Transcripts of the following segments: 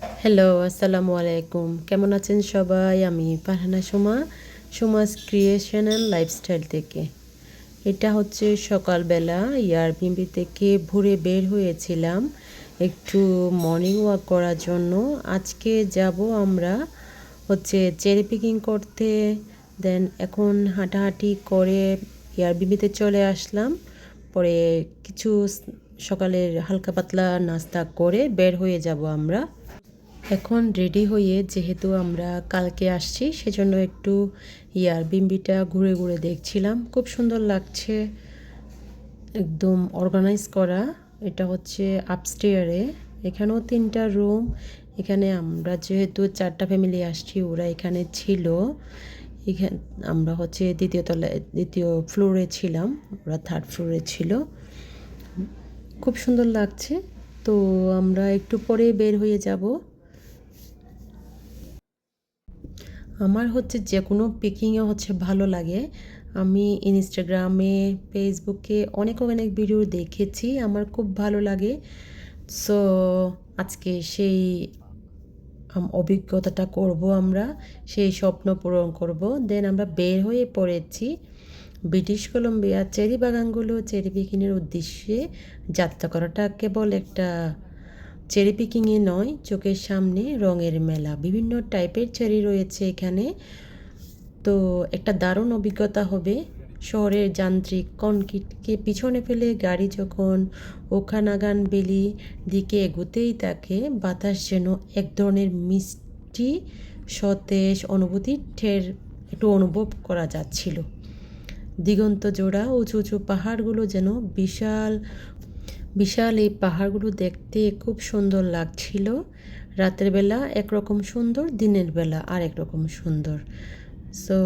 Hello, আসসালামু আলাইকুম। কেমন আছেন সবাই? আমি Farhana Suma, Suma's creation and lifestyle থেকে। এটা হচ্ছে সকালবেলা ইয়ারবিএনবি থেকে ভোরে বের হয়েছিলাম একটু মর্নিং ওয়াক করার জন্য। আজকে যাব আমরা হচ্ছে চেরি পিকিং করতে। দেন এখন হাঁটাহাঁটি করে ইয়ারবিএনবিতে চলে আসলাম। পরে কিছু সকালের হালকা পাতলা নাস্তা করে বের হয়ে যাব আমরা। এখন রেডি হয়ে যেহেতু আমরা কালকে আসছি সেজন্য একটু ইয়ারবিএনবিটা ঘুরে ঘুরে দেখছিলাম। খুব সুন্দর লাগছে, একদম অর্গানাইজ করা। এটা হচ্ছে আপস্টেয়ারে, এখানেও 3টা রুম। এখানে আমরা যেহেতু 4টা ফ্যামিলি আসছি, ওরা এখানে ছিল। এখানে আমরা হচ্ছে দ্বিতীয় ফ্লোরে ছিলাম, ওরা 3rd ফ্লোরে ছিল। খুব সুন্দর লাগছে। তো আমরা একটু পরে বের হয়ে যাব। আমার হচ্ছে যে কোনো পিকিংয়ে হচ্ছে ভালো লাগে। আমি ইনস্টাগ্রামে, ফেসবুকে অনেক অনেক ভিডিও দেখেছি, আমার খুব ভালো লাগে। সো আজকে সেই অভিজ্ঞতাটা করব আমরা, সেই স্বপ্ন পূরণ করব। দেন আমরা বের হয়ে পড়েছি ব্রিটিশ কলম্বিয়া চেরি বাগানগুলো চেরি পিকিংয়ের উদ্দেশ্যে। যাত্রা করাটা কেবল একটা চেরি পিকিংয়ে নয়, চোখের সামনে রঙের মেলা, বিভিন্ন টাইপের চেরি রয়েছে এখানে। তো একটা দারুণ অভিজ্ঞতা হবে। শহরের যান্ত্রিক কনক্রিটকে পিছনে ফেলে গাড়ি যখন ওখানাগান বেলি দিকে এগোতেই থাকে, বাতাস যেন এক ধরনের মিষ্টি সতেজ অনুভূতির ঠের একটু অনুভব করা যাচ্ছিল। দিগন্ত জোড়া উঁচু উঁচু পাহাড়গুলো যেন বিশাল বিশাল। এই পাহাড়গুলো দেখতে খুব সুন্দর লাগছিল। রাতের বেলা একরকম সুন্দর, দিনের বেলা আর একরকম সুন্দর। সো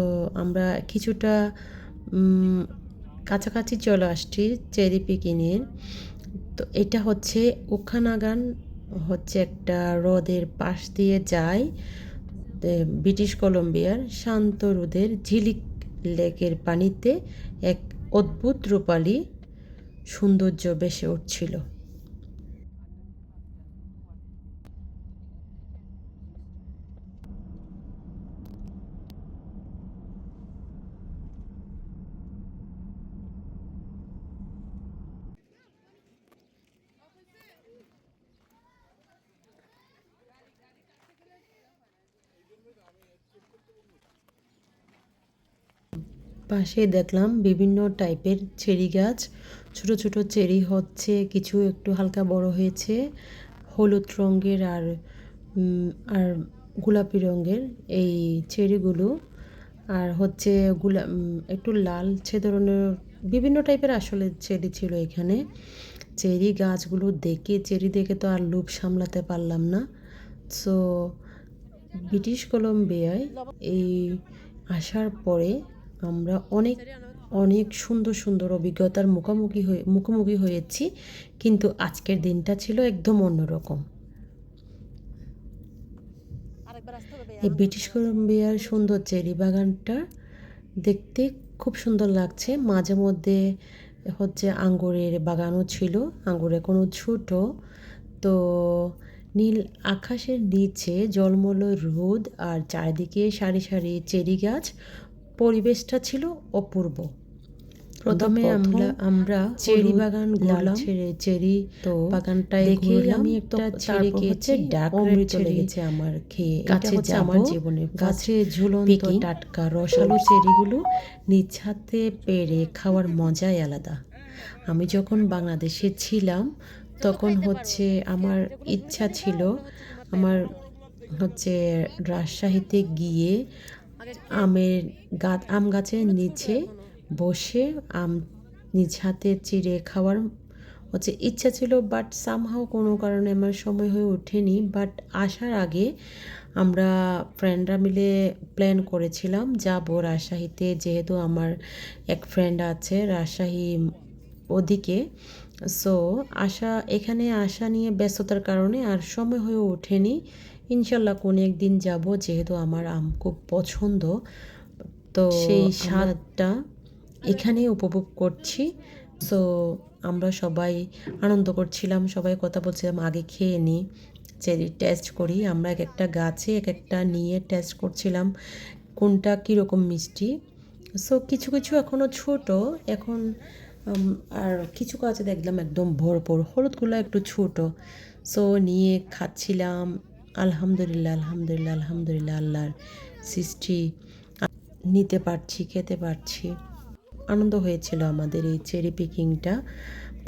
আমরা কিছুটা কাছাকাছি চলে আসছি চেরি পিকিংয়ের। তো এটা হচ্ছে ওখানাগান, হচ্ছে একটা হ্রদের পাশ দিয়ে যায়। ব্রিটিশ কলম্বিয়ার শান্ত হ্রদের ঝিলিক লেকের পানিতে এক অদ্ভুত রূপালী সৌন্দর্য ভেসে উঠছিল। পাশে দেখলাম বিভিন্ন টাইপের চেরি গাছ। ছোট ছোট চেরি হচ্ছে, কিছু একটু হালকা বড় হয়েছে, হলুদ রঙের আর গোলাপি রঙের এই চেরিগুলো। আর হচ্ছে একটু লালচে ধরনের বিভিন্ন টাইপের আসলে চেরি ছিল এখানে। চেরি গাছগুলো দেখে, চেরি দেখে তো আর লোভ সামলাতে পারলাম না। সো ব্রিটিশ কলম্বিয়ায় এই আসার পরে আমরা অনেক অনেক সুন্দর সুন্দর অভিজ্ঞতার মুখোমুখি হয়েছি, কিন্তু আজকের দিনটা ছিল একদম অন্যরকম। এই ব্রিটিশ কলম্বিয়ার সুন্দর চেরি বাগানটা দেখতে খুব সুন্দর লাগছে। মাঝে মধ্যে হচ্ছে আঙ্গুরের বাগানও ছিল, আঙ্গুর এখনও ছোট। তো নীল আকাশের নিচে জলমল রোদ আর চারিদিকে সারি সারি চেরি গাছ, পরিবেশটা ছিল অপূর্ব। প্রথমে আমরা চেরি বাগান ঘুরলাম, চেরি তো বাগানটায় দেখে আমি একটা চেরি খেয়েছি, ডাক অমৃত লেগেছে আমার খেয়ে। কাছে আমার জীবনে গাছে ঝুলন্ত টাটকা রসালো চেরিগুলো নিজ হাতে পেড়ে খাওয়ার মজাই আলাদা। আমি যখন বাংলাদেশে ছিলাম তখন হচ্ছে আমার ইচ্ছা ছিল, আমার হচ্ছে রাজশাহীতে গিয়ে আম গাছের নিচে বসে আম নিজ হাতে চিড়ে খাওয়ার হচ্ছে ইচ্ছা ছিল। বাট সামহাও কোনো কারণে আমার সময় হয়ে ওঠেনি। বাট আসার আগে আমরা ফ্রেন্ডরা মিলে প্ল্যান করেছিলাম যাব রাজশাহীতে, যেহেতু আমার এক ফ্রেন্ড আছে রাজশাহী ওদিকে। সো এখানে আসা নিয়ে ব্যস্ততার কারণে আর সময় হয়ে ওঠেনি। ইনশাল্লাহ কোনো একদিন যাব, যেহেতু আমার আম খুব পছন্দ। তো সেই স্বাদটা এখানে উপভোগ করছি। সো আমরা সবাই আনন্দ করছিলাম, সবাই কথা বলছিলাম আগে খেয়ে নিই। চেরি টেস্ট করি। আমরা এক একটা গাছে এক একটা নিয়ে টেস্ট করছিলাম কোনটা কীরকম মিষ্টি। সো কিছু কিছু এখনও ছোট এখন, আর কিছু গাছে দেখলাম একদম ভরপুর, হলুদগুলো একটু ছোট। সো নিয়ে খাচ্ছিলাম। আলহামদুলিল্লাহ আলহামদুলিল্লাহ আলহামদুলিল্লাহ, আল্লাহর সৃষ্টি, নিতে পারছি, খেতে পারছি। আনন্দ হয়েছিল আমাদের এই চেরি পিকিংটা।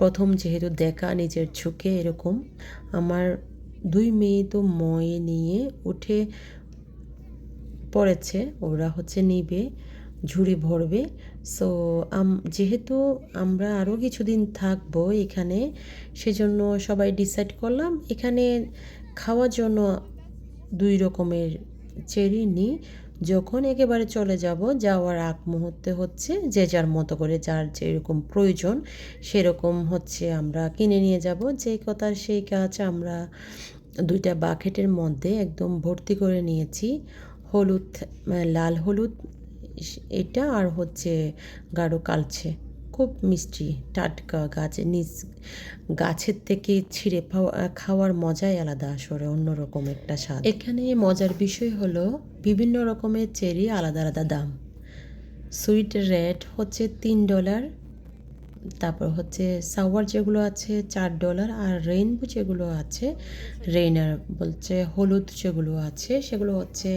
প্রথম যেহেতু দেখা নিজের চোখে এরকম, আমার 2 মেয়ে তো ময়ে নিয়ে উঠে পড়েছে, ওরা হচ্ছে নিবে, ঝুড়ি ভরবে। সো যেহেতু আমরা আরও কিছুদিন থাকবো এখানে, সেজন্য সবাই ডিসাইড করলাম এখানে খাওয়ার জন্য 2 রকমের চেরি নিই। যখন একেবারে চলে যাব, যাওয়ার আগ মুহূর্তে হচ্ছে যে যার মতো করে যার যেরকম প্রয়োজন সেরকম হচ্ছে আমরা কিনে নিয়ে যাব। যেই কথার সেই কাজ। আমরা 2টা বাকেটের মধ্যে একদম ভর্তি করে নিয়েছি হলুদ, লাল হলুদ এটা, আর হচ্ছে গাঢ় কালচে। খুব মিষ্টি, টাটকা, গাছের থেকে ছিঁড়ে খাওয়ার মজাই আলাদা, আসলে অন্যরকম একটা স্বাদ। এখানে মজার বিষয় হলো বিভিন্ন রকমের চেরি আলাদা আলাদা দাম। সুইট রেড হচ্ছে $3, তারপর হচ্ছে সাওয়ার যেগুলো আছে $4, আর রেইনবো যেগুলো আছে, রেইনার বলছে হলুদ যেগুলো আছে সেগুলো হচ্ছে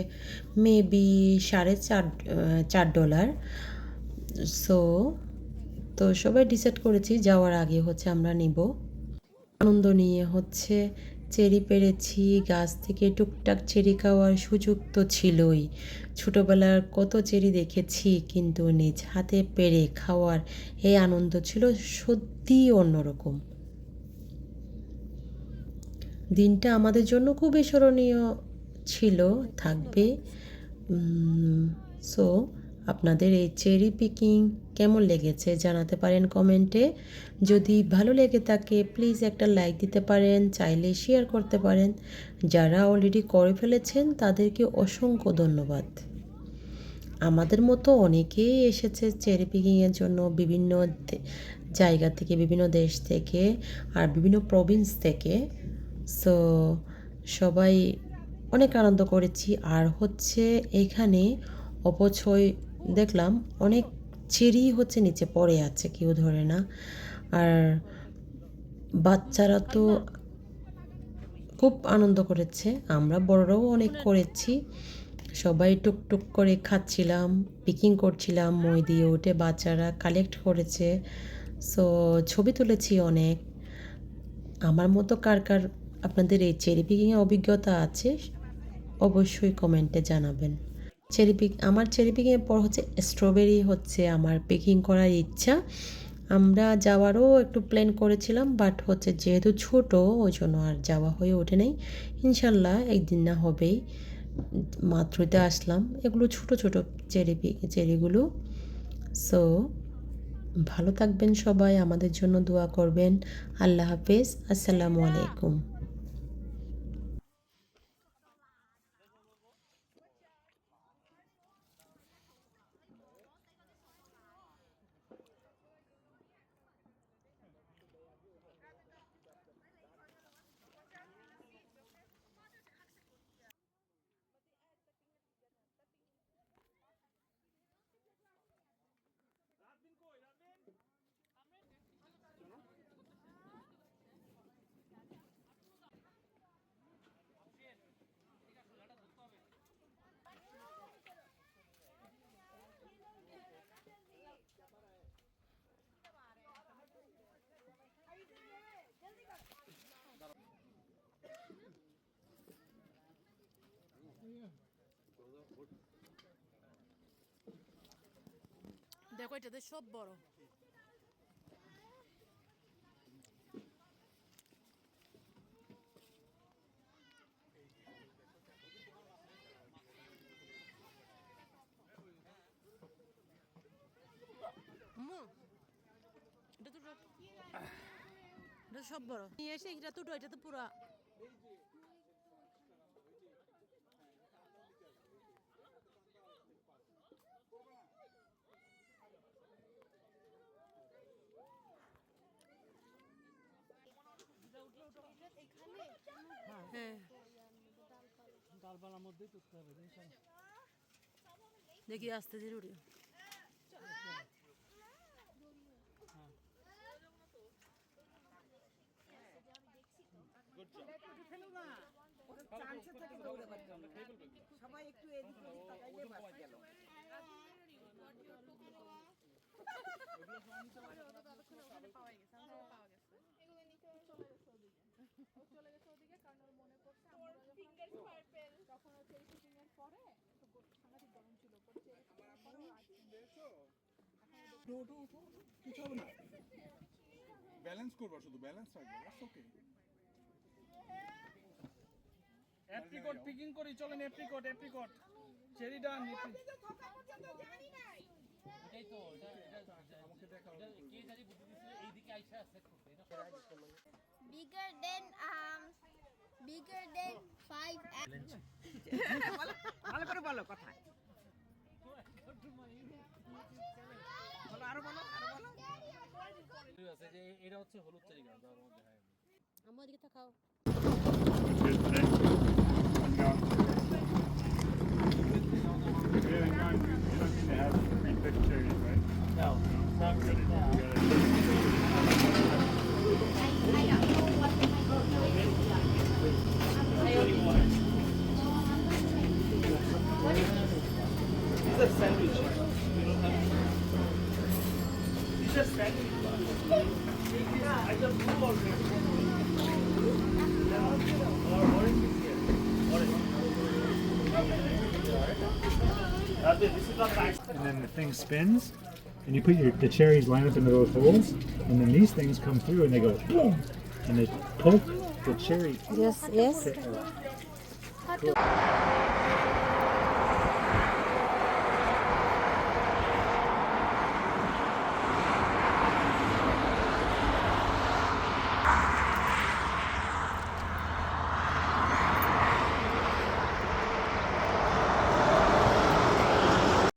মেবি $4.5। সো তো সবাই ডিসাইড করেছি যাওয়ার আগে হচ্ছে আমরা নিব। আনন্দ নিয়ে হচ্ছে চেরি পেড়েছি, গাছ থেকে টুকটাক চেরি খাওয়ার সুযোগ তো ছিলই। ছোটোবেলার কত চেরি দেখেছি, কিন্তু নিজ হাতে পেড়ে খাওয়ার এই আনন্দ ছিল সত্যিই অন্যরকম। দিনটা আমাদের জন্য খুবই স্মরণীয় ছিল, থাকবে। সো আপনাদের এই চেরি পিকিং কেমন লেগেছে জানাতে পারেন কমেন্টে। যদি ভালো লেগে থাকে প্লিজ একটা লাইক দিতে পারেন, চাইলে শেয়ার করতে পারেন। যারা অলরেডি করে ফেলেছেন তাদেরকে অসংখ্য ধন্যবাদ। আমাদের মতো অনেকেই এসেছে চেরি পিকিংয়ের জন্য বিভিন্ন জায়গা থেকে, বিভিন্ন দেশ থেকে, আর বিভিন্ন প্রভিন্স থেকে। সো সবাই অনেক আনন্দ করেছি। আর হচ্ছে এখানে অপচয় দেখলাম, অনেক চেরি হচ্ছে নিচে পড়ে আছে, কেউ ধরে না। আর বাচ্চারা তো খুব আনন্দ করেছে, আমরা বড়রাও অনেক করেছি। সবাই টুকটুক করে খাচ্ছিলাম, পিকিং করছিলাম, মই দিয়ে উঠে বাচ্চারা কালেক্ট করেছে। সো ছবি তুলেছি অনেক। আমার মতো কার কার আপনাদের এই চেরি পিকিংয়ের অভিজ্ঞতা আছে অবশ্যই কমেন্টে জানাবেন। আমার চেরি পিকিংয়ের পর হচ্ছে স্ট্রবেরি হচ্ছে আমার পিকিং করার ইচ্ছা। আমরা যাওয়ারও একটু প্ল্যান করেছিলাম, বাট হচ্ছে যেহেতু ছোট ওই জন্য আর যাওয়া হয়ে ওঠে নাই। ইনশাল্লাহ একদিন না হবেই। মাত্রতে আসলাম, এগুলো ছোট ছোট চেরিগুলো। সো ভালো থাকবেন সবাই, আমাদের জন্য দোয়া করবেন। আল্লাহ হাফেজ, আসসালামু আলাইকুম। দেখো এটাতে সব বড়। এটা দুটো, এটা সব বড় নিয়ে এসে এটা দুটো, এটা তো পুরা। হ্যাঁ সকালবেলার মধ্যেই করতে হবে জিনিসটা। দেখি আস্তে ধীরে উঠে সবাই একটু এদিক ওদিক তাকাইলে বাস গেল। কিছু হবে না, ব্যালেন্স করবা, শুধু ব্যালেন্স রাখবে, দ্যাটস ওকে। অ্যাপ্রিকট পিকিং করি, চলেন অ্যাপ্রিকট চেরি ডান। এটাই তো আমাকে দেখাও কে জানি বুদ্ধি দিছিল এইদিকে আইসা সেট করতে এটা bigger than 5 ভালো করে বলো কথা বলো, আরো বলো, আরো বলো। আছে যে এটা হচ্ছে হলুদ চেরি গাছ যার মধ্যে হয় আমার দিকে তাকাও And then the thing spins, and you put the cherries line up into those holes, and then these things come through and they go boom, and they poke the cherry. yes Cool.